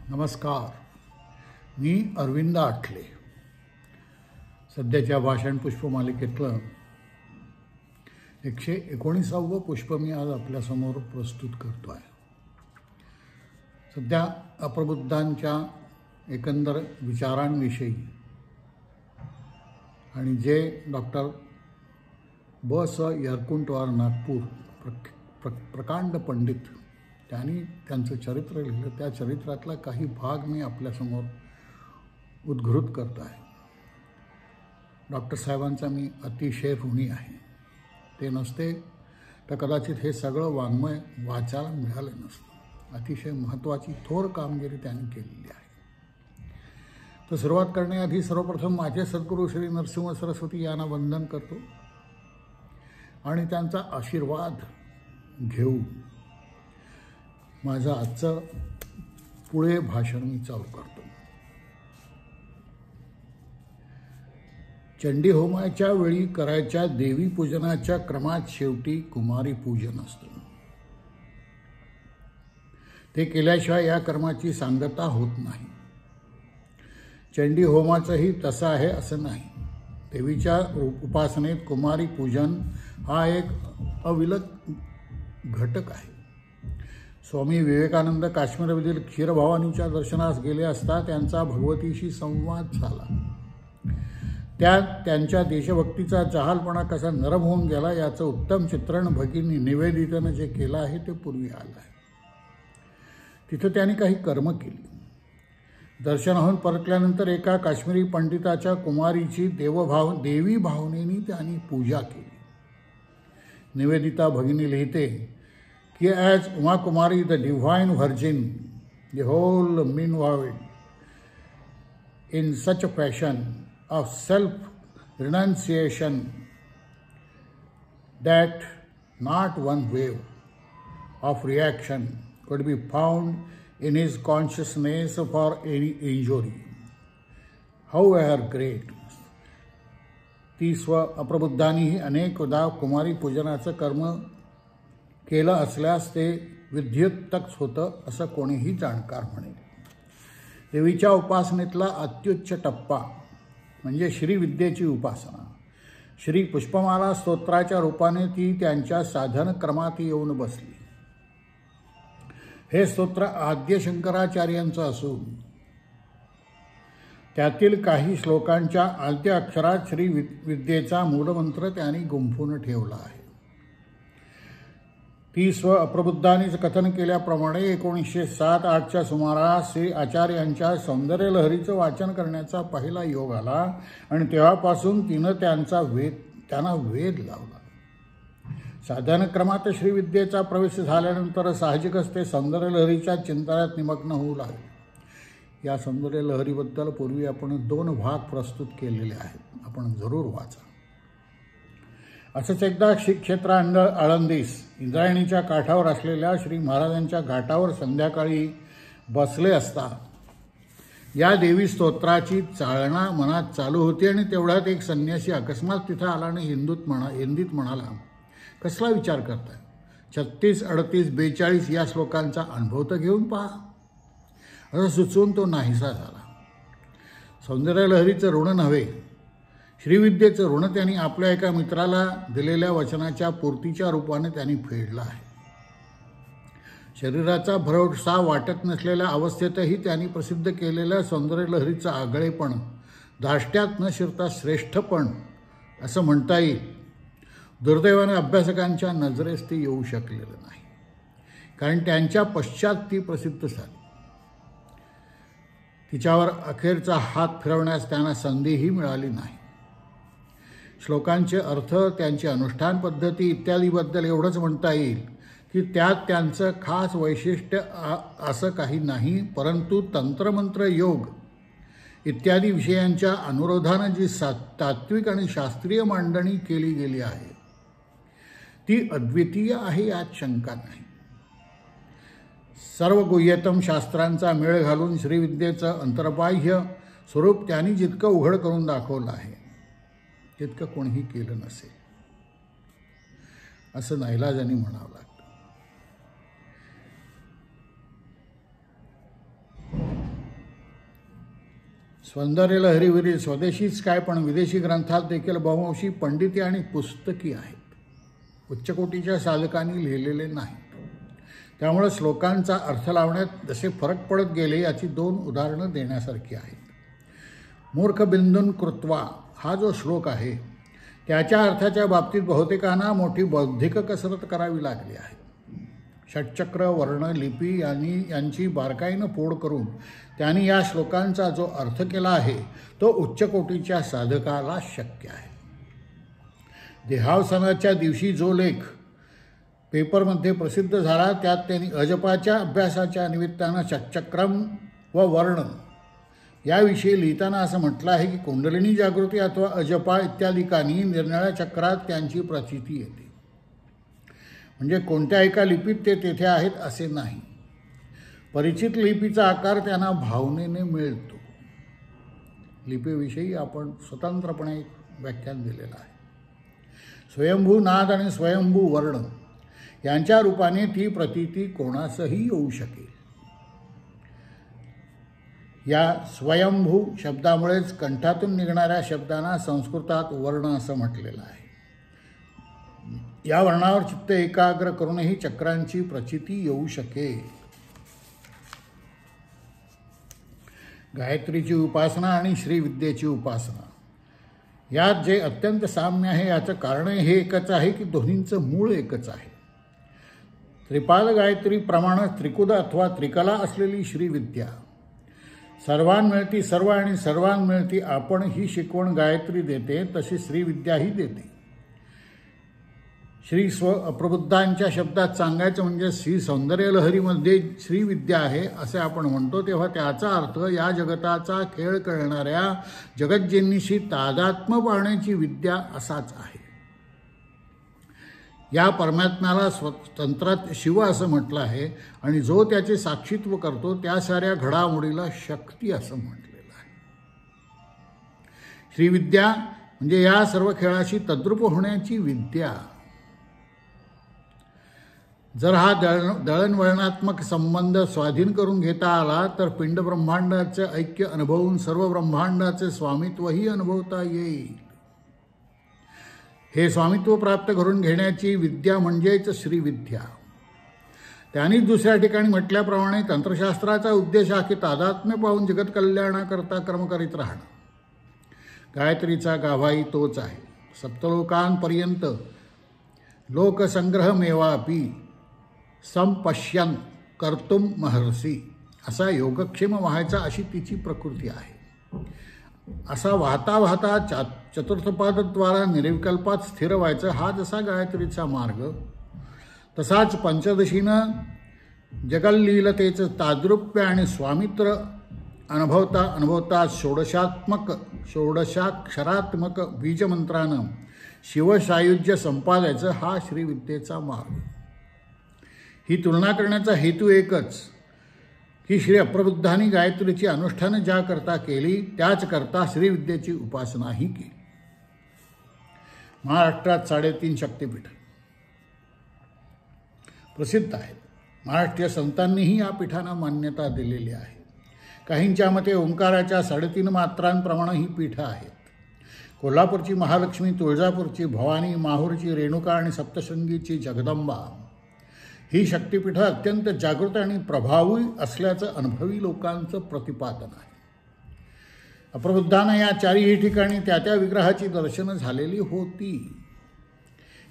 नमस्कार. मी अरविंद आठले. सध्याच्या भाषण पुष्प मालिकेतलं 119वं पुष्प मी आज आपल्यासमोर प्रस्तुत करतो आहे. सध्या अप्रबुद्धांच्या एकंदर विचारांविषयी आणि जे डॉक्टर ब.स. यरकुंटवार नागपूर प्रकांड पंडित त्यांनी त्यांचं चरित्र लिहिलं, त्या चरित्रातला काही भाग मी आपल्यासमोर उद्घृत करतो आहे. डॉक्टर साहेबांचा मी अतिशय ऋणी आहे. ते नसते तर कदाचित हे सगळं वाङ्मय वाचायला मिळालं नसतं. अतिशय महत्त्वाची थोर कामगिरी त्यांनी केलेली आहे. तर सुरुवात करण्याआधी सर्वप्रथम माझे सद्गुरू श्री नरसिंह सरस्वती यांना वंदन करतो आणि त्यांचा आशीर्वाद घेऊ माझं आजचं पुढे भाषण मी चालू करतो. चंडी होमाच्या वेळी करायच्या देवी पूजनाच्या क्रमात शेवटी कुमारी पूजन असतं. ते केल्याशिवाय या कर्माची सांगता होत नाही. चंडी होमाचंही तसं आहे असं नाही. देवीच्या उपासनेत कुमारी पूजन हा एक अविलक घटक आहे. स्वामी विवेकानंद काश्मीरमधील क्षीरभवानीच्या दर्शनास गेले असता त्यांचा भगवतीशी संवाद झाला. त्यात त्यांच्या देशभक्तीचा जहालपणा कसा नरम होऊन गेला याचं उत्तम चित्रण भगिनी निवेदितेनं जे केलं आहे ते पूर्वी आलं आहे. तिथं त्यांनी काही कर्म केली. दर्शनाहून परतल्यानंतर एका काश्मीरी पंडिताच्या कुमारीची देवी भावनेनी त्यांनी पूजा केली. निवेदिता भगिनी लिहिते की as Uma Kumari the divine virgin the whole mean vowed in such a fashion of self-renunciation that not one wave of reaction could be found in his consciousness for any injury, however great. ती अप्रबुद्धांनीही अनेकदा कुमारी पूजनाचं कर्म केलं असल्यास ते विद्युक्तच होतं असं कोणीही जाणकार म्हणेल. देवीच्या उपासनेतला अत्युच्च टप्पा म्हणजे श्रीविद्येची उपासना. श्री पुष्पमाला स्तोत्राच्या रूपाने ती त्यांच्या साधन क्रमात येऊन बसली. हे स्तोत्र आद्य शंकराचार्यांचं असून त्यातील काही श्लोकांच्या आद्य अक्षरात श्रीविद्येचा मूलमंत्र त्यांनी गुंफून ठेवला आहे. ती अप्रबुद्धांनीच कथन केल्याप्रमाणे 1907-08च्या सुमारास श्री आचार्यांच्या सौंदर्य लहरीचं वाचन करण्याचा पहिला योग आला आणि तेव्हापासून तिनं त्यांना वेध लावला. साधनक्रमात श्रीविद्येचा प्रवेश झाल्यानंतर साहजिकच ते सौंदर्य लहरीच्या चिंतनात निमग्न होऊ लागले. या सौंदर्य लहरीबद्दल पूर्वी आपण 2 भाग प्रस्तुत केलेले आहेत, आपण जरूर वाचा. असंच एकदा श्री क्षेत्र आळंदीस इंद्रायणीच्या काठावर असलेल्या श्री महाराजांच्या घाटावर संध्याकाळी बसले असता या देवी स्तोत्राची चाळणा मनात चालू होती आणि तेवढ्यात एक संन्यासी अकस्मात तिथं आला आणि हिंदीत म्हणाला, कसला विचार करताय? 36, 38, 42 या श्लोकांचा अनुभव तर घेऊन पहा. असं सुचवून तो नाहीसा झाला. सौंदर्य लहरीचं ऋण नव्हे, श्रीविद्येचं ऋण त्यांनी आपल्या एका मित्राला दिलेल्या वचनाच्या पूर्तीच्या रूपाने त्यांनी फेडलं आहे. शरीराचा भरवसा वाटत नसलेल्या अवस्थेतही त्यांनी प्रसिद्ध केलेल्या सौंदर्य लहरीचं आगळेपण धाष्ट्यात न शिरता श्रेष्ठपण असं म्हणता येईल. दुर्दैवाने अभ्यासकांच्या नजरेस ते येऊ शकलेलं नाही, कारण त्यांच्या पश्चात ती प्रसिद्ध झाली. तिच्यावर अखेरचा हात फिरवण्यास त्यांना संधीही मिळाली नाही. श्लोकांचे अर्थ, त्यांची अनुष्ठान पद्धती इत्यादीबद्दल एवढंच म्हणता येईल की त्यात त्यांचं खास वैशिष्ट्य असं काही नाही, परंतु तंत्रमंत्र, योग इत्यादी विषयांच्या अनुरोधानं जी तात्विक आणि शास्त्रीय मांडणी केली गेली आहे ती अद्वितीय आहे, यात शंका नाही. सर्व गुह्यतम शास्त्रांचा मेळ घालून श्रीविद्येचं अंतर्बाह्य स्वरूप त्यांनी जितकं उघड करून दाखवलं आहे तितकं कोणीही केलं नसेल असं नाईलाजाने म्हणावं लागतं. सौंदर्यलहरीवरील स्वदेशीच काय पण विदेशी ग्रंथात देखील बहुंशी पंडिती आणि पुस्तकी आहेत, उच्चकोटीच्या साधकांनी लिहिलेले नाहीत. त्यामुळे श्लोकांचा अर्थ लावण्यात जसे फरक पडत गेले याची 2 उदाहरणं देण्यासारखी आहेत. मूर्ख बिंदून कृत्वा हा जो श्लोक आहे त्याच्या अर्थाच्या बाबतीत बहुतेकांना मोठी बौद्धिक कसरत करावी लागली आहे. षटचक्र, वर्ण, लिपी यांची बारकाईनं फोड करून त्यांनी या श्लोकांचा जो अर्थ केला आहे तो उच्चकोटीच्या साधकाला शक्य आहे. देहावसानाच्या दिवशी जो लेख पेपरमध्ये प्रसिद्ध झाला त्यात त्यांनी अजपाच्या अभ्यासाच्या निमित्तानं षटचक्रम व वर्ण याविषयी लिहिताना असं म्हटलं आहे की कुंडलिनी जागृती अथवा अजपा इत्यादिकांनी निरनिळ्या चक्रात त्यांची प्रचिती येते. म्हणजे कोणत्या एका लिपीत ते तेथे आहेत असे नाही. परिचित लिपीचा आकार त्यांना भावनेने मिळतो. लिपीविषयी आपण स्वतंत्रपणे एक व्याख्यान दिलेलं आहे. स्वयंभू नाद आणि स्वयंभू वर्ण यांच्या रूपाने ती प्रतीती कोणासही येऊ शकेल. या स्वयंभू शब्दामुळेच कंठातून निघणाऱ्या शब्दांना संस्कृतात वर्ण असं म्हटलेलं आहे. या वर्णावर चित्त एकाग्र करूनही चक्रांची प्रचिती येऊ शकेल. गायत्रीची उपासना आणि श्रीविद्येची उपासना यात जे अत्यंत साम्य आहे याचं कारण हे एकच आहे की दोन्हींचं मूळ एकच आहे. त्रिपाद गायत्री प्रमाणे त्रिकुद अथवा त्रिकला असलेली श्रीविद्या सर्वांमिळती सर्व आणि सर्वांमिळती आपण ही शिकवण गायत्री देते तशी श्रीविद्याही देते. श्री स्व अप्रबुद्धांच्या शब्दात सांगायचं म्हणजे श्री सौंदर्यलहरीमध्ये श्रीविद्या आहे असे आपण म्हणतो तेव्हा त्याचा अर्थ या जगताचा खेळ करणाऱ्या जगज्जेनीशी तादात्म्य पाहण्याची विद्या असाच आहे. या परमात्म्याला तंत्रात शिव असं म्हटलं आहे आणि जो त्याचे साक्षीत्व करतो त्या साऱ्या घडामोडीला शक्ती असं म्हटलेलं आहे. श्रीविद्या म्हणजे या सर्व खेळाशी तद्रूप होण्याची विद्या. जर हा दळणवळणात्मक संबंध स्वाधीन करून घेता आला तर पिंड ब्रह्मांडाचे ऐक्य अनुभवून सर्व ब्रह्मांडाचे स्वामित्वही अनुभवता येईल. हे स्वामित्व प्राप्त करून घेण्याची विद्या म्हणजेच श्रीविद्या. त्यांनीच दुसऱ्या ठिकाणी म्हटल्याप्रमाणे तंत्रशास्त्राचा उद्देश हा की तादात्म्य पाहून जगत कल्याणाकरता कर्म करीत राहणं. गायत्रीचा गाभाही तोच आहे. सप्तलोकांपर्यंत लोकसंग्रह मेवापी संपश्यन कर्तुम महर्षी असा योगक्षेम व्हायचा अशी तिची प्रकृती आहे. असा वाहता वाहता चतुर्थपादद्वारा निर्विकल्पात स्थिर व्हायचं हा जसा गायत्रीचा मार्ग तसाच पंचदशीनं जगल्लीलतेचं तादृप्य आणि स्वामित्र अनुभवता अनुभवता षोडशाक्षरात्मक बीजमंत्रानं शिवसायुज्य संपादायचं हा श्रीविद्येचा मार्ग. ही तुलना करण्याचा हेतू एकच की श्री अप्रबुद्धांनी गायत्रीची अनुष्ठानं ज्या करता केली त्याच करता श्रीविद्येची उपासनाही केली. महाराष्ट्रात 3.5 शक्तिपीठ प्रसिद्ध आहेत. महाराष्ट्रीय संतांनीही या पीठांना मान्यता दिलेली आहे. काहींच्या मते ओंकाराच्या 3.5 मात्रांप्रमाणे ही पीठं आहेत. कोल्हापूरची महालक्ष्मी, तुळजापूरची भवानी, माहूरची रेणुका आणि सप्तशृंगीची जगदंबा ही शक्तिपीठं अत्यंत जागृत आणि प्रभावी असल्याचं अनुभवी लोकांचं प्रतिपादन आहे. अप्रबुद्धांना या 4ही ठिकाणी त्या त्या विग्रहाची दर्शनं झालेली होती.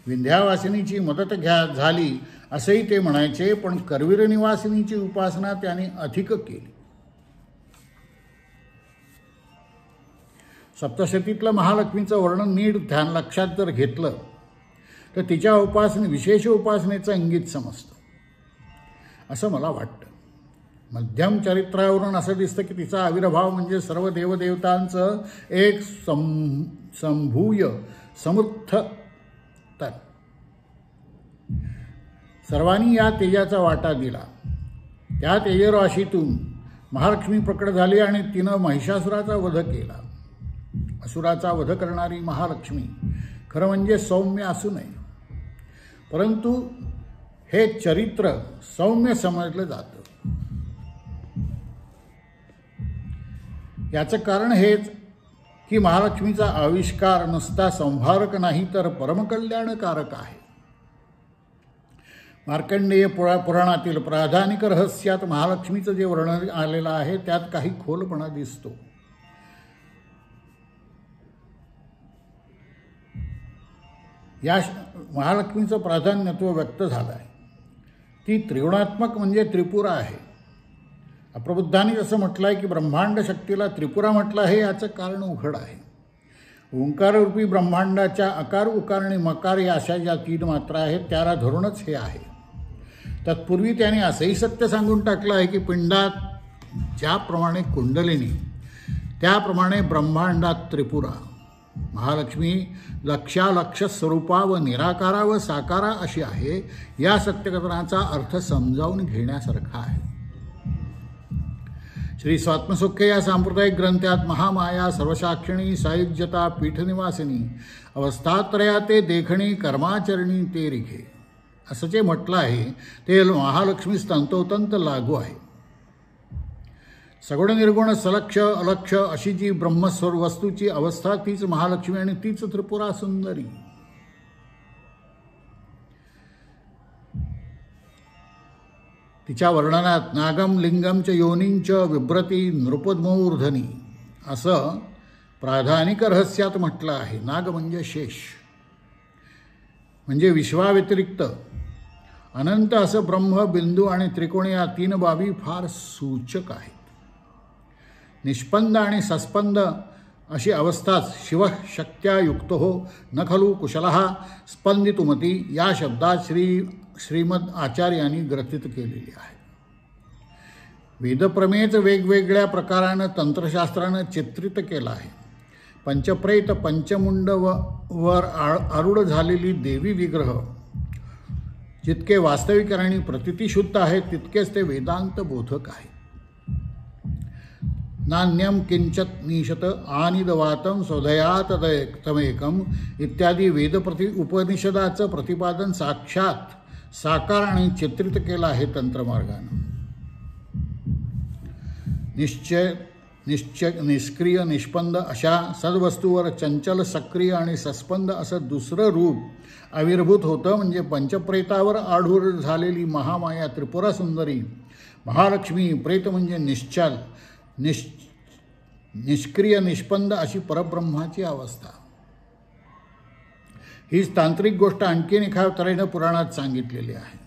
विंध्यावासिनीची मदत झाली असंही ते म्हणायचे, पण करवीर निवासिनीची उपासना त्यांनी अधिक केली. सप्तशतीतलं महालक्ष्मीचं वर्णन नीट ध्यान लक्षात जर घेतलं तर तिच्या विशेष उपासनेचं इंगित समजतं असं मला वाटतं. मध्यम चरित्रावरून असं दिसतं की तिचा आविर्भाव म्हणजे सर्व देवदेवतांचं एक संभूय समुत्थन. सर्वांनी या तेजाचा वाटा दिला. त्या तेजराशीतून महालक्ष्मी प्रकट झाली आणि तिनं महिषासुराचा वध केला. असुराचा वध करणारी महालक्ष्मी खरं म्हणजे सौम्य असू नये, परंतु हे चरित्र सौम्य समजलं जातं. याचं कारण हेच की महालक्ष्मीचा आविष्कार नुसता संहारक नाही तर परमकल्याणकारक आहे. मार्कंडेय पुराणातील प्राधानिक रहस्यात महालक्ष्मीचं जे वर्णन आलेलं आहे त्यात काही खोलपणा दिसतो. या महालक्ष्मीचं प्राधान्यत्व व्यक्त झालं आहे. ती त्रिगुणात्मक म्हणजे त्रिपुरा आहे. अप्रबुद्धांनी असं म्हटलं आहे की ब्रह्मांड शक्तीला त्रिपुरा म्हटलं आहे. याचं कारण उघड आहे. ओंकाररूपी ब्रह्मांडाच्या अकार उकार आणि मकार या अशा ज्या 3 मात्रा आहेत त्याला धरूनच हे आहे. तत्पूर्वी त्याने असंही सत्य सांगून टाकलं आहे की पिंडात ज्याप्रमाणे कुंडलिनी त्याप्रमाणे ब्रह्मांडात त्रिपुरा. महालक्ष्मी लक्षालक्ष स्वरूपा व निराकारा व साकारा अशी आहे. या सत्यकथनाचा अर्थ समजावून घेण्यासारखा आहे. श्री स्वात्मसुखे या सांप्रदायिक ग्रंथात महामाया सर्वसाक्षिणी सायुज्यता पीठनिवासिनी अवस्थात्रया ते देखणी कर्माचरणी ते रिघे असं जे म्हटलं आहे ते महालक्ष्मीस तंतोतंत लागू आहे. सगुण निर्गुण सलक्ष अलक्ष अशी जी ब्रह्मस्वर वस्तूची अवस्था तीच महालक्ष्मी आणि तीच त्रिपुरा सुंदरी. तिच्या वर्णनात नागम लिंगम च योनिंच विभ्रती नृपद्मूर्धनी असं प्राधानिक रहस्यात म्हटलं आहे. नाग म्हणजे शेष म्हणजे विश्वाव्यतिरिक्त अनंत असं ब्रह्म, बिंदू आणि त्रिकोण या 3 बाबी फार सूचक आहेत. निष्पंद आणि सस्पंद अशी अवस्थाच शिवशक्त्या युक्त हो न खलु कुशलः स्पंदितुमती या शब्दात श्रीमद आचार्यांनी ग्रथित केलेली आहे. वेदप्रमेयच वेगवेगळ्या प्रकारानं तंत्रशास्त्रानं चित्रित केलं आहे. पंचप्रेत पंचमुंड वर आरूढ झालेली देवी विग्रह जितके वास्तविक आणि प्रतितीशुद्ध आहेत तितकेच ते वेदांत बोधक आहे. नान्यम किंचत निशत आनिदवातम स्वधयात तमेकम इत्यादी उपनिषदाचं प्रतिपादन साक्षात साकार आणि चित्रित केलं आहे तंत्रमार्गानं. निष्क्रिय निष्पंद अशा सद्वस्तूवर चंचल सक्रिय आणि सस्पंद असं दुसरं रूप आविर्भूत होतं म्हणजे पंचप्रेतावर आढूर झालेली महामाया त्रिपुरा सुंदरी महालक्ष्मी. प्रेत म्हणजे निश्चल निष्क्रिय निष्पंद अशी परब्रह्माची अवस्था. हीच तांत्रिक गोष्ट आणखीन एका तऱ्हेनं पुराणात सांगितलेली आहे.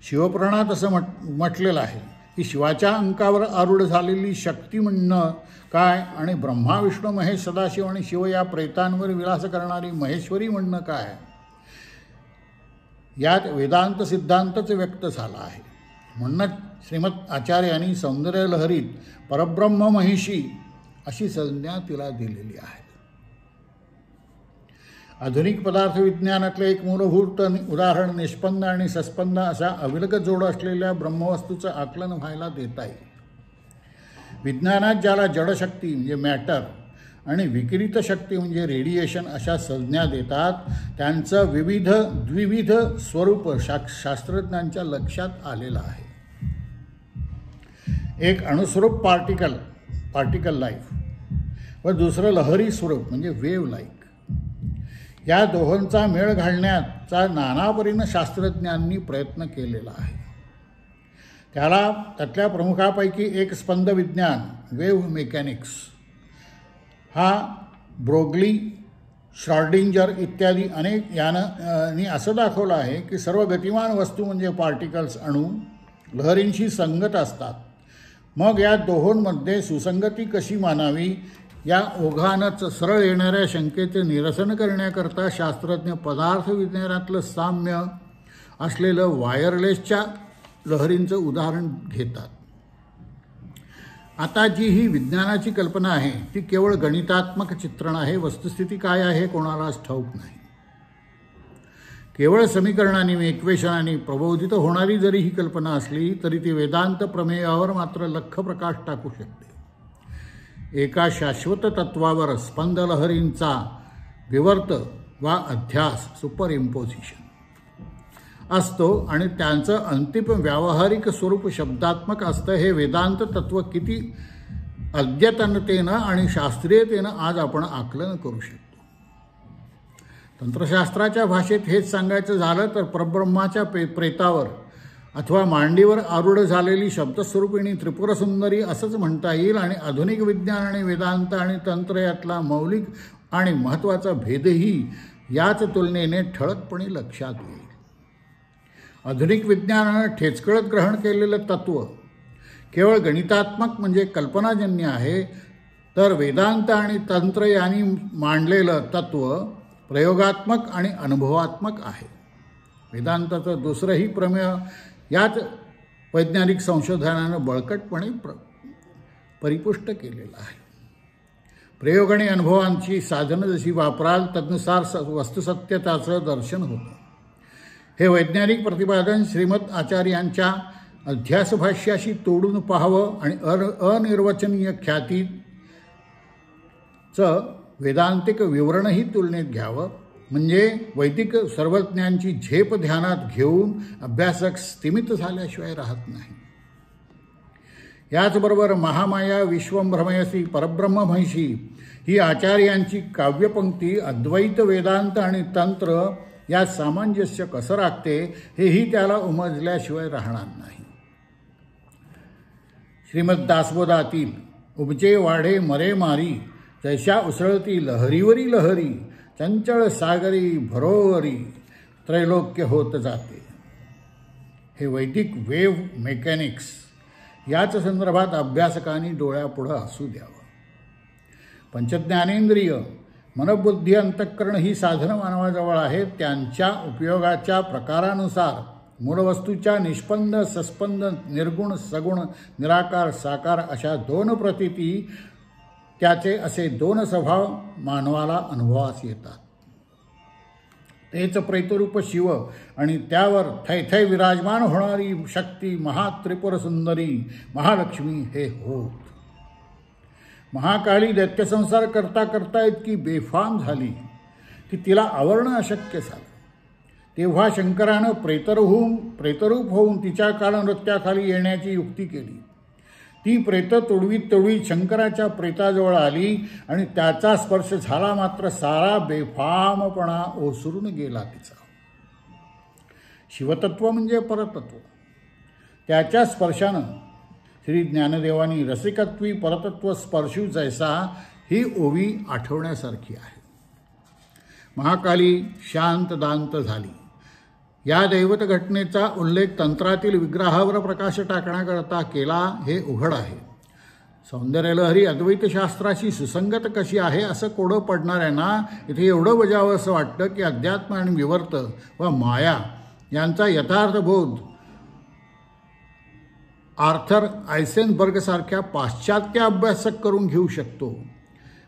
शिवपुराणात असं म्हटलेलं आहे की शिवाच्या अंकावर आरूढ झालेली शक्ती म्हणणं काय आणि ब्रह्मा विष्णू महेश सदाशिव आणि शिव या प्रेतांवर विलास करणारी महेश्वरी म्हणणं काय यात वेदांत सिद्धांतच व्यक्त झाला आहे. म्हणूनच श्रीमद आचार्यांनी सौंदर्य लहरीत परब्रह्म महिषी अशी संज्ञा तिला दिलेली आहे. आधुनिक पदार्थ विज्ञानातले एक मूलभूत उदाहरण निष्पंद आणि सस्पंद अशा अविलग जोड असलेल्या ब्रह्मवस्तूचं आकलन व्हायला देता येईल. विज्ञानात ज्याला जडशक्ती म्हणजे मॅटर आणि विकिरित शक्ती म्हणजे रेडिएशन अशा संज्ञा देतात त्यांचं द्विविध स्वरूप शास्त्रज्ञांच्या लक्षात आलेलं आहे. एक अणुस्वरूप पार्टिकल लाईफ व दुसरं लहरी स्वरूप म्हणजे वेव्ह लाईक. या दोहोंचा मेळ घालण्याचा नानापरीनं शास्त्रज्ञांनी प्रयत्न केलेला आहे. त्यातल्या प्रमुखापैकी एक स्पंद विज्ञान वेव्ह मेकॅनिक्स हा ब्रोग्ली श्रॉडिंजर इत्यादी अनेक यांनी असं दाखवलं आहे की सर्व गतिमान वस्तू म्हणजे पार्टिकल्स अणू लहरींशी संगत असतात. मग या दोहोंमध्ये सुसंगती कशी मानावी या ओघानंच सरळ येणाऱ्या शंकेचे निरसन करण्याकरता शास्त्रज्ञ पदार्थ विज्ञानातलं साम्य असलेलं वायरलेसच्या लहरींचं उदाहरण घेतात. आता जी ही विज्ञानाची कल्पना आहे ती केवळ गणितात्मक चित्रण आहे. वस्तुस्थिती काय आहे कोणालाच ठाऊक नाही. केवळ समीकरणांनी इक्वेशनांनी प्रबोधित होणारी जरी ही कल्पना असली तरी ती वेदांत प्रमेयावर मात्र लख प्रकाश टाकू शकते. एका शाश्वत तत्वावर स्पंद लहरींचा विवर्त वा अध्यास सुपर इम्पोजिशन असतो आणि त्यांचं अंतिम व्यावहारिक स्वरूप शब्दात्मक असतं. हे वेदांत तत्व किती अद्यतनतेनं आणि शास्त्रीयतेनं आज आपण आकलन करू शकतो. तंत्रशास्त्राच्या भाषेत हेच सांगायचं झालं तर परब्रह्माच्या प्रेतावर अथवा मांडीवर आरूढ झालेली शब्दस्वरूपिणी त्रिपुरसुंदरी असंच म्हणता येईल. आणि आधुनिक विज्ञान आणि वेदांत आणि तंत्र यातला मौलिक आणि महत्त्वाचा भेदही याच तुलनेने ठळकपणे लक्षात येईल. आधुनिक विज्ञानानं ठेचकळत ग्रहण केलेलं तत्त्व केवळ गणितात्मक म्हणजे कल्पनाजन्य आहे, तर वेदांत आणि तंत्र यांनी मांडलेलं तत्त्व प्रयोगात्मक आणि अनुभवात्मक आहे. वेदांताचं दुसरंही प्रमेय याच वैज्ञानिक संशोधनानं बळकटपणे परिपुष्ट केलेलं आहे. प्रयोग आणि अनुभवांची साधनं जशी वापराल तदनुसार वस्तुसत्यताचं दर्शन होतं. हे वैज्ञानिक प्रतिपादन श्रीमद आचार्यांच्या अध्यासभाष्याशी तोडून पाहावं आणि अनिर्वचनीय ख्यातीचं वेदांतिक विवरणही तुलनेत घ्यावं, म्हणजे वैदिक सर्वज्ञांची झेप ध्यानात घेऊन अभ्यासक स्तिमित झाल्याशिवाय राहत नाही. याचबरोबर महामाया विश्वंभ्रमयसी परब्रह्मभंशी ही आचार्यांची काव्यपंक्ती अद्वैत वेदांत आणि तंत्र यात सामंजस्य कसं राखते हेही त्याला उमजल्याशिवाय राहणार नाही. श्रीमद दासबोधातील उपजे वाढे मरे मारी जैशा उसळती लहरीवरी लहरी चंचळ सागरी भरोवरी त्रैलोक्य होत जाते, हे वैदिक वेव्ह मेकॅनिक्स याच संदर्भात अभ्यासकांनी डोळ्यापुढं असू द्यावं. पंचज्ञानेंद्रिय मनबुद्धी अंतःकरण ही साधनं मानवाजवळ आहेत. त्यांच्या उपयोगाच्या प्रकारानुसार मूलवस्तूच्या निष्पंद सस्पंद निर्गुण सगुण निराकार साकार अशा दोन प्रतीती त्याचे असे दोन स्वभाव मानवाला अनुभवास येतात. तेच प्रेतरूप शिव आणि त्यावर थैथै विराजमान होणारी शक्ती महात्रिपुर सुंदरी महालक्ष्मी हे होत. महाकाळी दैत्यसंसार करता करता इतकी बेफाम झाली की तिला आवरणं अशक्य झालं. तेव्हा शंकरानं प्रेतरूप होऊन तिच्या कालनृत्याखाली येण्याची युक्ती केली. ती प्रेत तुडवीत शंकराच्या प्रेताजवळ आली आणि त्याचा स्पर्श झाला, मात्र सारा बेफामपणा ओसरून गेला तिचा. शिवतत्व म्हणजे परतत्व. त्याच्या स्पर्शानं श्री ज्ञानदेवानी रसिकत्वी परतत्व स्पर्शू जैसा ही ओवी आठवण्यासारखी आहे. महाकाली शांत दांत झाली. या दैवत घटनेचा उल्लेख तंत्रातील विग्रहावर प्रकाश टाकण्याकरता केला हे उघड आहे. सौंदर्यलहरी अद्वैतशास्त्राशी सुसंगत कशी आहे असं कोडं पडणाऱ्यांना इथे एवढं बजावं असं वाटतं की अध्यात्म आणि विवर्त व माया यांचा यथार्थ बोध आर्थर आयसेनबर्गसारख्या पाश्चात्य अभ्यासक करून घेऊ शकतो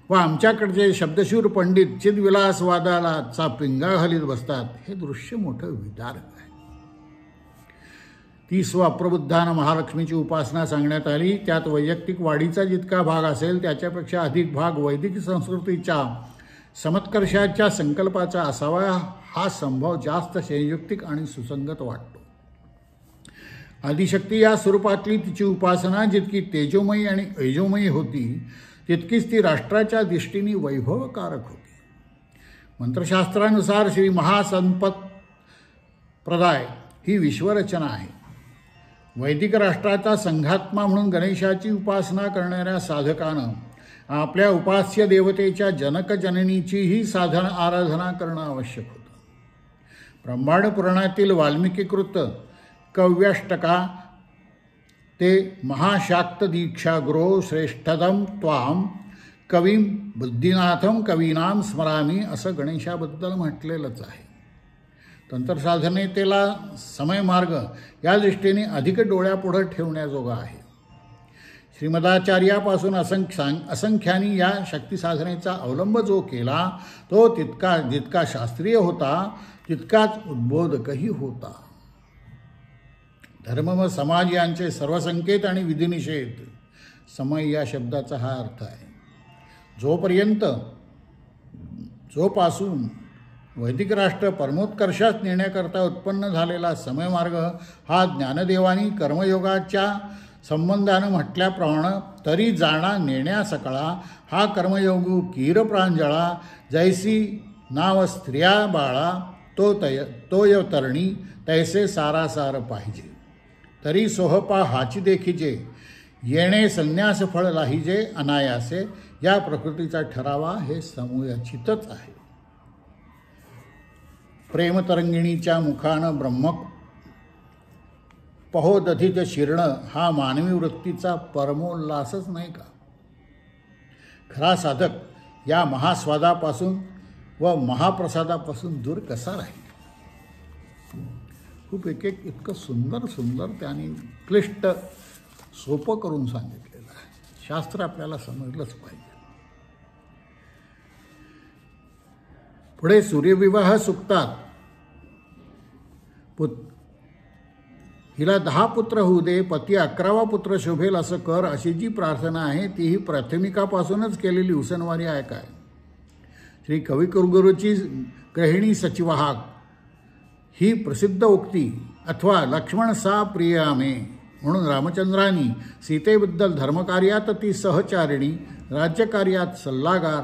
व आमच्याकडचे शब्दशूर पंडित चिदविलासवादाला पिंगा घालीत बसतात. हे दृश्य मोठं विदारक आहे. 30 अप्रबुद्धानं महालक्ष्मीची उपासना सांगण्यात आली. त्यात वैयक्तिक वाढीचा जितका भाग असेल त्याच्यापेक्षा अधिक भाग वैदिक संस्कृतीच्या समत्कर्षाच्या संकल्पाचा असावा. हा संभव जास्त संयुक्तिक आणि सुसंगत वाटतो. आदिशक्ती या स्वरूपातली तिची उपासना जितकी तेजोमयी आणि ऐजोमयी होती तितकीच ती राष्ट्राच्या दृष्टीने वैभवकारक होती. मंत्रशास्त्रानुसार श्री महासंपत प्रदाय ही विश्वरचना आहे. वैदिक राष्ट्राचा संघात्मा म्हणून गणेशाची उपासना करणाऱ्या साधकानं आपल्या उपास्य देवतेच्या जनकजननीचीही साधना आराधना करणं आवश्यक होतं. ब्रह्मांड पुराणातील वाल्मिकीकृत कव्याष्टका ते महाशाक्त दीक्षा गुरो श्रेष्ठदम त्वाम कवीम बुद्धिनाथम कवीनाम स्मरामी असं गणेशाबद्दल म्हटलेलंच आहे. तंत्रसाधनेतेला समयमार्ग या दृष्टीने अधिक डोळ्यापुढं ठेवण्याजोगा आहे. श्रीमदाचार्यापासून असंख्यानी या शक्तिसाधनेचा अवलंब जो केला तो जितका शास्त्रीय होता तितकाच उद्बोधकही होता. धर्म व समाज यांचे सर्व संकेत आणि विधिनिषेध समय या शब्दाचा हा अर्थ आहे. जोपासून वैदिक राष्ट्र परमोत्कर्षात नेण्याकरता उत्पन्न झालेला समयमार्ग हा ज्ञानदेवानी कर्मयोगाच्या संबंधानं म्हटल्याप्रमाणे तरी जाणा नेण्या सकळा हा कर्मयोगू कीर प्रांजळा जैसी नाव स्त्रिया बाळा तोय तरणी तैसे सारासार पाहिजे तरी सोहपा हाची देखीजे येणे संन्यास फळ लाहिजे अनायासे या प्रकृतीचा ठरावा हे समूयाचितच आहे. प्रेमतरंगिणीच्या मुखानं ब्रह्मक पहोदधित शिरणं हा मानवी वृत्तीचा परमोल्लासच नाही का? खरा साधक या महास्वादापासून व महाप्रसादापासून दूर कसा राहील? खूप एक इतकं सुंदर त्यांनी क्लिष्ट सोपं करून सांगितलेलं आहे. शास्त्र आपल्याला समजलंच पाहिजे. पुढे सूर्यविवाह सुकतात. हिला 10 पुत्र होऊ दे, पती 11वा पुत्र शोभेल असं कर, अशी जी प्रार्थना आहे ती ही प्राथमिकापासूनच केलेली उसनवारी आहे काय? श्री कविकुलगुरूची गृहिणी सचिवाहक ही प्रसिद्ध उक्ती अथवा लक्ष्मण सा प्रियामे म्हणून रामचंद्रांनी सीतेबद्दल धर्मकार्यात ती सहचारिणी, राज्यकार्यात सल्लागार,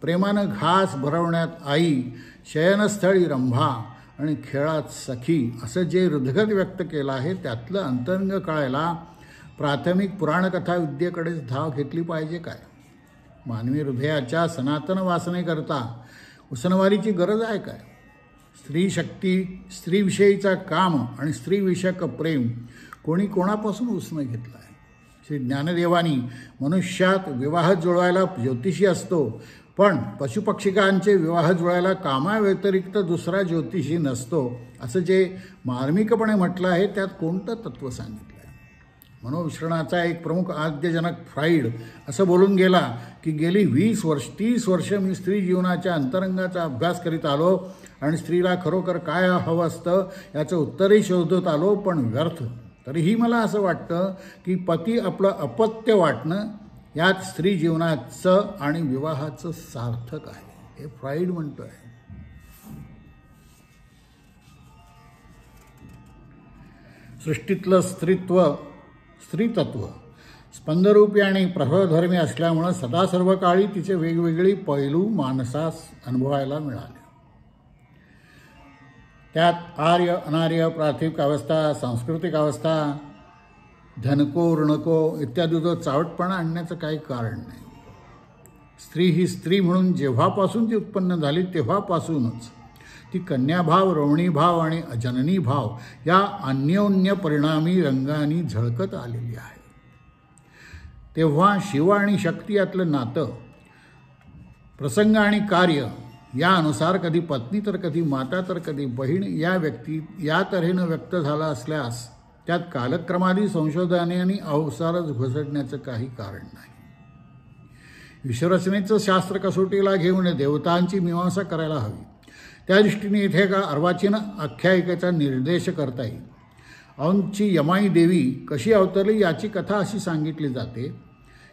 प्रेमानं घास भरवण्यात आई, शयनस्थळी रंभा आणि खेळात सखी असं जे हृदगत व्यक्त केलं आहे त्यातलं अंतरंग कळायला प्राथमिक पुराणकथा विद्येकडेच धाव घेतली पाहिजे काय? मानवी हृदयाच्या सनातन वासनेकरता उसनवारीची गरज आहे काय? स्त्री शक्ती, स्त्रीविषयीचा काम आणि स्त्रीविषयक प्रेम कोणी कोणापासून उसनं घेतलं आहे? श्री ज्ञानदेवानी मनुष्यात विवाह जुळवायला ज्योतिषी असतो, पण पशुपक्षिकांचे विवाह जुळायला कामाव्यतिरिक्त दुसरा ज्योतिषी नसतो असं जे मार्मिकपणे म्हटलं आहे त्यात कोणतं तत्त्व सांगितलं आहे? मनोविश्रणाचा एक प्रमुख आद्यजनक फ्राईड असं बोलून गेला की गेली 30 वर्ष मी स्त्री जीवनाच्या अंतरंगाचा अभ्यास करीत आलो आणि स्त्रीला खरोखर काय हवं असतं याचं उत्तरही शोधत आलो, पण व्यर्थ. तरीही मला असं वाटतं की पती आपलं अपत्य वाटणं यात स्त्री जीवनाचं आणि विवाहाचं सार्थक आहे, हे फ्राईड म्हणतो आहे. सृष्टीतलं स्त्रीतत्व स्पंदरूपी आणि प्रभावधर्मी असल्यामुळं सदा सर्व काळी तिचे वेगवेगळी पैलू माणसास अनुभवायला मिळाले. त्यात आर्य अनार्य, प्राथमिक अवस्था, सांस्कृतिक अवस्था, धनको ऋणको इत्यादी जो चावटपणा आणण्याचं काही कारण नाही. स्त्री ही स्त्री म्हणून जेव्हापासून ती उत्पन्न झाली तेव्हापासूनच ती कन्याभाव, रोहिणीभाव आणि जननीभाव या अन्योन्य परिणामी रंगांनी झळकत आलेली आहे. तेव्हा शिव आणि शक्ती यातलं नातं प्रसंग आणि कार्य यानुसार कधी पत्नी तर कधी माता तर कधी बहीण या तऱ्हेनं व्यक्त झाला असल्यास त्यात कालक्रमादी संशोधनाने आणि अवसारच घुसडण्याचं काही कारण नाही. विश्वरचनेचं शास्त्र कसोटीला घेऊन देवतांची मीमांसा करायला हवी. त्या दृष्टीने इथे एका अर्वाचीन आख्यायिकेचा निर्देश करता येईल. औंधची यमाई देवी कशी अवतरली याची कथा अशी सांगितली जाते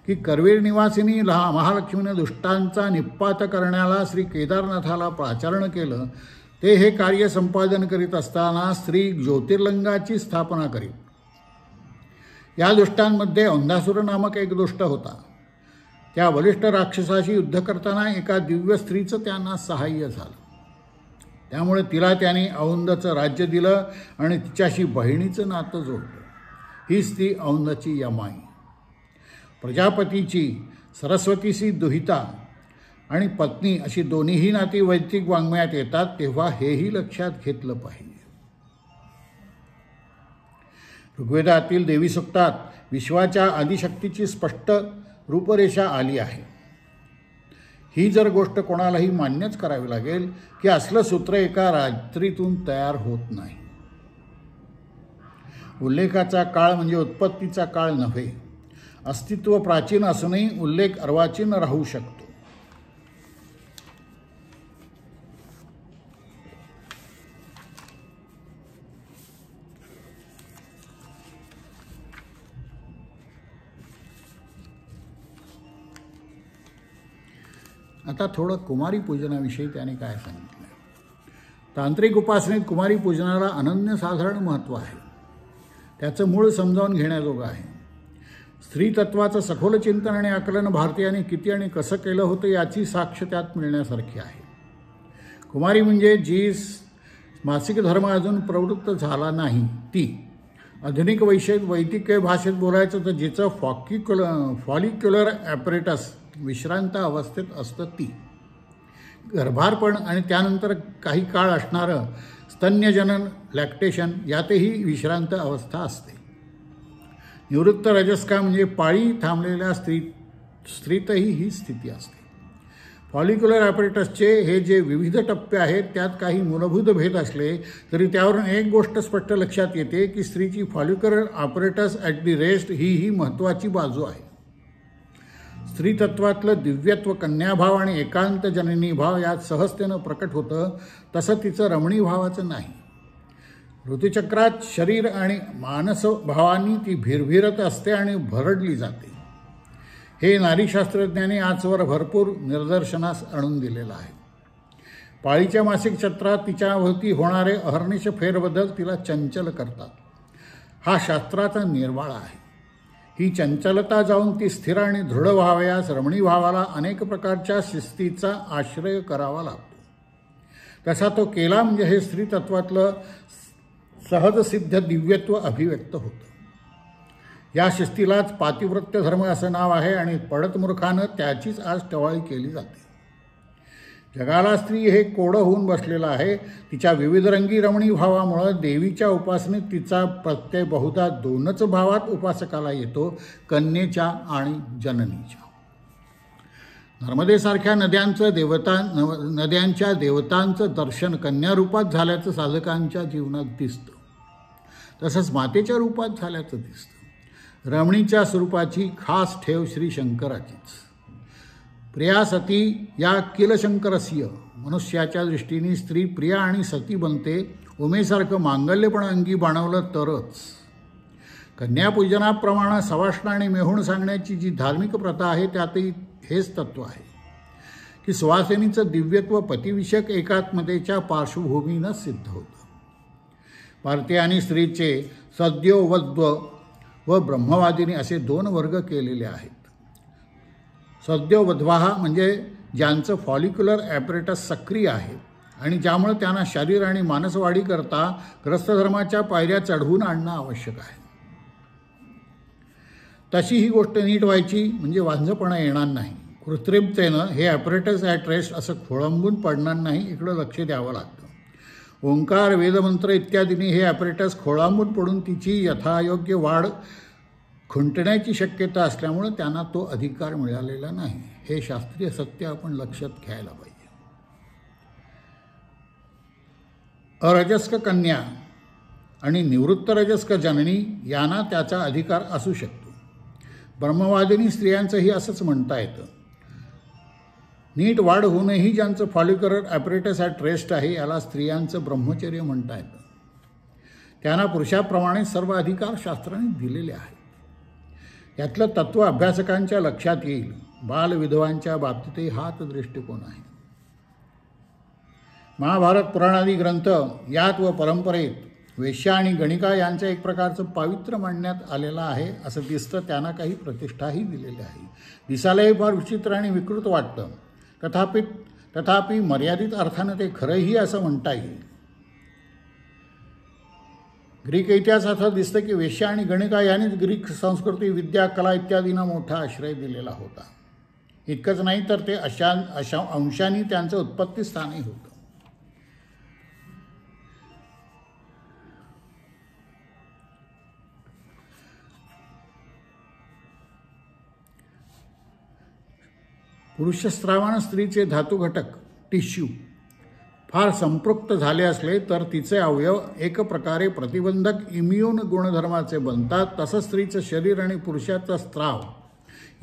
की करवीर निवासिनी महालक्ष्मीने दुष्टांचा निप्पात करण्याला श्री केदारनाथाला प्राचारण केलं. ते हे कार्य संपादन करीत असताना स्त्री ज्योतिर्लिंगाची स्थापना करीत. या दुष्टांमध्ये औंधासुर नामक एक दुष्ट होता. त्या बलिष्ठ राक्षसाशी युद्ध करताना एका दिव्य स्त्रीचं त्यांना सहाय्य झालं. त्यामुळे तिला त्यांनी औंधचं राज्य दिलं आणि तिच्याशी बहिणीचं नातं जोडलं. हीच ती औंधची यमाई. प्रजापतीची सरस्वतीशी दुहिता आणि पत्नी अशी दोन्हीही नाती वैदिक वाङ्मयात येतात तेव्हा हेही लक्षात घेतलं पाहिजे. ऋग्वेदातील देवी सूक्तात विश्वाच्या आदिशक्तीची स्पष्ट रूपरेषा आली आहे. ही जर गोष्ट कोणालाही मान्यच करावी लागेल की असलं सूत्र एका रात्रीतून तयार होत नाही. उल्लेखाचा काळ म्हणजे उत्पत्तीचा काळ नव्हे. अस्तित्व प्राचीन असूनही उल्लेख अर्वाचीन राहू शकतो. आता थोडं कुमारी पूजनाविषयी त्याने काय सांगितलं. तांत्रिक उपासनेत कुमारी पूजनाला अनन्यसाधारण महत्त्व आहे. त्याचं मूळ समजावून घेण्याजोगं आहे. स्त्रीतत्वाचं सखोल चिंतन आणि आकलन भारतीयांनी किती आणि कसं केलं होतं याची साक्ष त्यात मिळण्यासारखी आहे. कुमारी म्हणजे जी मासिक धर्म अजून प्रवृत्त झाला नाही ती, आधुनिक वैदिक भाषेत बोलायचं तर जिचं फॉलिक्युलर ॲपरेटस विश्रांत अवस्थेत असतं ती, गर्भारपण आणि त्यानंतर काही काळ असणारं स्तन्यजनन लॅक्टेशन यातही विश्रांत अवस्था असते. निवृत्त रजस्का म्हणजे पाळी थांबलेल्या स्त्रीतही ही स्थिती असते. फॉलिक्युलर ॲपरेटसचे हे जे विविध टप्पे आहेत त्यात काही मूलभूत भेद असले तरी त्यावरून एक गोष्ट स्पष्ट लक्षात येते की स्त्रीची follicular apparatus at the rest ही महत्त्वाची बाजू आहे. स्त्रीतत्वातलं दिव्यत्व, कन्याभाव आणि एकांत जननी भाव यात सहजतेनं प्रकट होतं, तसं तिचं रमणी भावाचं नाही. ऋतुचक्रात शरीर आणि मानस भावांनी ती भिरभिरत असते आणि भरडली जाते. हे नारीशास्त्रज्ञांनी आजवर भरपूर निदर्शनास आणून दिलेलं आहे. पाळीच्या मासिक चक्रात तिच्याभोवती होणारे अहर्निश फेरबदल तिला चंचल करतात. हा शास्त्राचा निर्वाळा आहे. ही चंचलता जाऊन ती स्थिर आणि दृढ व्हावयास रमणी भावाला अनेक प्रकारच्या शिस्तीचा आश्रय करावा लागतो. तसा तो केला म्हणजे हे स्त्रीतत्वातलं सहजसिद्ध दिव्यत्व अभिव्यक्त होतं. या शिस्तीलाच पातिव्रत्य धर्म असं नाव आहे आणि पडत मूर्खानं त्याचीच आज टवाळी केली जाते. जगाला स्त्री हे कोडं होऊन बसलेलं आहे. तिच्या विविधरंगी रमणी भावामुळं देवीच्या उपासनेत तिचा प्रत्यय बहुधा दोनच भावात उपासकाला येतो, कन्येच्या आणि जननीच्या. नर्मदेसारख्या नद्यांच्या देवतांचं दर्शन कन्यारूपात झाल्याचं साधकांच्या जीवनात दिसतं. तसंच मातेच्या रूपात झाल्याचं दिसतं. रमणीच्या स्वरूपाची खास ठेव श्री शंकराचीच. प्रिया सती या किल शंकरस्य, मनुष्याच्या दृष्टीने स्त्री प्रिया आणि सती बनते. उमेसारखं मांगल्य पण अंगी बाणवलं तरच. कन्यापूजनाप्रमाणे सवाष्ण आणि मेहुण सांगण्याची जी धार्मिक प्रथा आहे त्यातही हेच तत्व आहे की सुवासिनीचं दिव्यत्व पतिविषयक एकात्मतेच्या पार्श्वभूमीनं सिद्ध होतं. भारतीयांनी स्त्रीचे सद्योवद्व व ब्रह्मवादिनी असे दोन वर्ग केलेले आहेत. सद्योवध्वाहा म्हणजे ज्यांचं फॉलिक्युलर ॲपरेटस सक्रिय आहे आणि ज्यामुळे त्यांना शरीर आणि मानसवाढीकरता ग्रस्तधर्माच्या पायऱ्या चढवून आणणं आवश्यक आहे. तशी ही गोष्ट नीट व्हायची म्हणजे वांझपणा येणार नाही. कृत्रिमतेनं हे ॲपरेटस ॲट रेस्ट असं खोळंबून पडणार नाही, इकडं लक्ष द्यावं लागतं. ओंकार, वेदमंत्र इत्यादींनी हे ॲपरेटस खोळंबून पडून तिची यथायोग्य वाढ खुंटण्याची शक्यता असल्यामुळं त्यांना तो अधिकार मिळालेला नाही. हे शास्त्रीय सत्य आपण लक्षात घ्यायला पाहिजे. अरजस्क कन्या आणि निवृत्त रजस्क जननी यांना त्याचा अधिकार असू शकतो. ब्रह्मवादिनी स्त्रियांचंही असंच म्हणता येतं. नीट वाढ होऊनही ज्यांचं फॉलिक्युलर ॲपरेटस ॲट रेस्ट आहे याला स्त्रियांचं ब्रह्मचर्य म्हणता येतं. त्यांना पुरुषाप्रमाणे सर्व अधिकार शास्त्राने दिलेले आहेत. यातलं तत्त्व अभ्यासकांच्या लक्षात येईल. बालविधवांच्या बाबतीतही हाच दृष्टिकोन आहे. महाभारत पुराणादी ग्रंथ यात व परंपरेत वेश्या आणि गणिका यांचं एक प्रकारचं पावित्र्य मांडण्यात आलेलं आहे असं दिसतं. त्यांना काही प्रतिष्ठाही दिलेली आहे. दिसायलाही फार विचित्र आणि विकृत वाटतं. तथापि मर्यादित अर्थानं ते खरंही असं म्हणता येईल. ग्रीक इतिहासात दिसतं की वेश्या आणि गणिका यांनीच ग्रीक संस्कृती, विद्या, कला इत्यादींना मोठा आश्रय दिलेला होता. इतकंच नाही तर ते अशा अंशांनी त्यांचं उत्पत्तीस्थानही होतं. पुरुषस्रावानं स्त्रीचे धातू घटक टिश्यू फार संपृक्त झाले असले तर तिचे अवयव एक प्रकारे प्रतिबंधक इम्युन गुणधर्माचे बनतात. तसंच स्त्रीचं शरीर आणि पुरुषाचा स्त्राव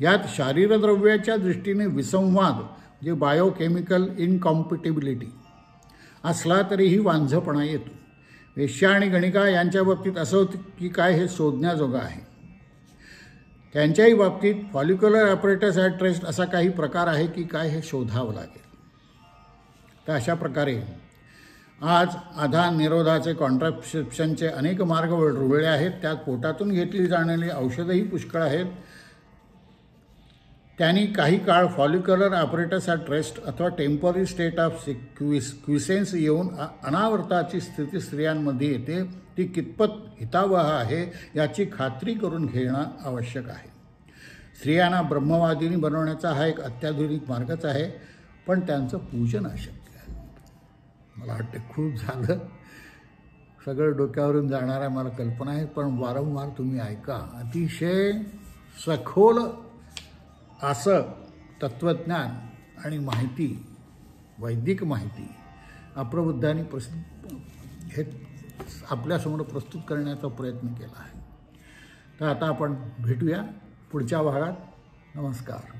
यात शारीरद्रव्याच्या दृष्टीने विसंवाद जे बायोकेमिकल इनकॉम्पिटिबिलिटी असला तरीही वांझपणा येतो. वेश्या आणि गणिका यांच्या बाबतीत असं होतं की काय हे शोधण्याजोगं आहे. त्यांच्याही बाबतीत फॉलिक्युलर ॲपरेटस ॲट रेस्ट असा काही प्रकार आहे की काय हे शोधावं लागेल. तर अशा प्रकारे आज आधार निरोधाचे कॉन्ट्रासेप्शनचे अनेक मार्ग रुळले आहेत. त्यात पोटातून घेतली जाणारी औषधंही पुष्कळ आहेत. त्यांनी काही काळ फॉलिक्युलर ॲपरेटस ॲट रेस्ट अथवा टेम्पररी स्टेट ऑफ क्विसेन्स येऊन अनावर्ताची स्थिती स्त्रियांमध्ये येते. ती कितपत हितावह आहे याची खात्री करून घेणं आवश्यक आहे. स्त्रियांना ब्रह्मवादिनी बनवण्याचा हा एक अत्याधुनिक मार्गच आहे, पण त्यांचं पूजन अशक्य आहे. मला वाटते खूप झालं, सगळं डोक्यावरून जाणार आहे मला कल्पना आहे, पण वारंवार तुम्ही ऐका. अतिशय सखोल असं तत्त्वज्ञान आणि माहिती, वैदिक माहिती अप्रबुद्धांनी हे आपल्यासमोर प्रस्तुत करण्याचा प्रयत्न केला आहे. तर आता आपण भेटूया पुढच्या भागात. नमस्कार.